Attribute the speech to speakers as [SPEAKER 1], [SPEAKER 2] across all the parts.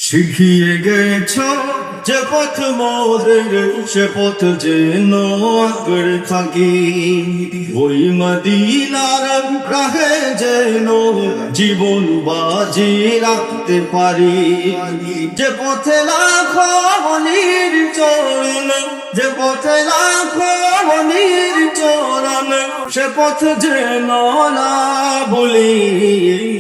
[SPEAKER 1] শিখিয়ে গেছ যে পথ মোদের সে পথ যেন আঁকড়ে থাকি ওই মদিনার রাহে যেন জীবন বাজি রাখতে পারি যে পথে লাখো বলির চরণ যে পথে লাখো বলির চরণ সে পথ যেন না বলি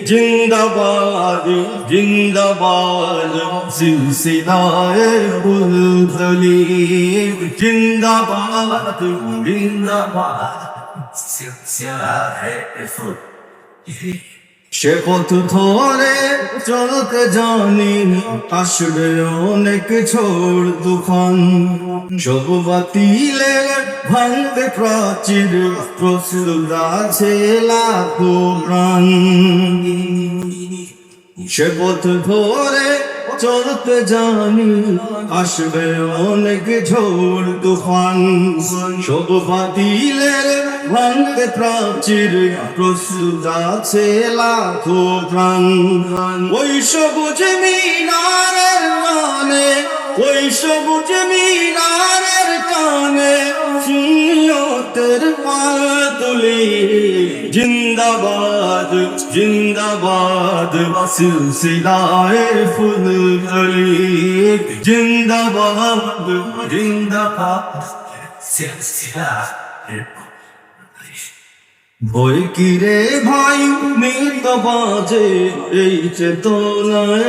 [SPEAKER 1] জিন্দাবাদ জিন্দাবাদ সিলসিলায়ে বুলবুলি জিন্দাবাদ জিন্দাবাদ সিলসিলায়ে বুলবুলি সে পথ ধরে চলতে জানি আসবে অনেক ঝড় তুফান সব বাতিলে ভাঙতে প্রাচীর প্রস্তুত আছে লাখো প্রাণ সে পথ ধরে চলতে জানি আসবে অনেক ঝড় তুফান সব বাতিলের ভাঙতে প্রাচীর প্রস্তুত আছে লাখো প্রাণ ওই সবুজ মিনারের মানে ওই সবুজ মিনারের কানে সুন্নতের পাতুলি জিন্দাবাদ জিন্দাবাদ সিলসিলায়ে ফুলবুলি জিন্দাবাদ জিন্দাবাদ সিলসিলায়ে বই কিরে ভাই মৃত বাজে এই চেতনায়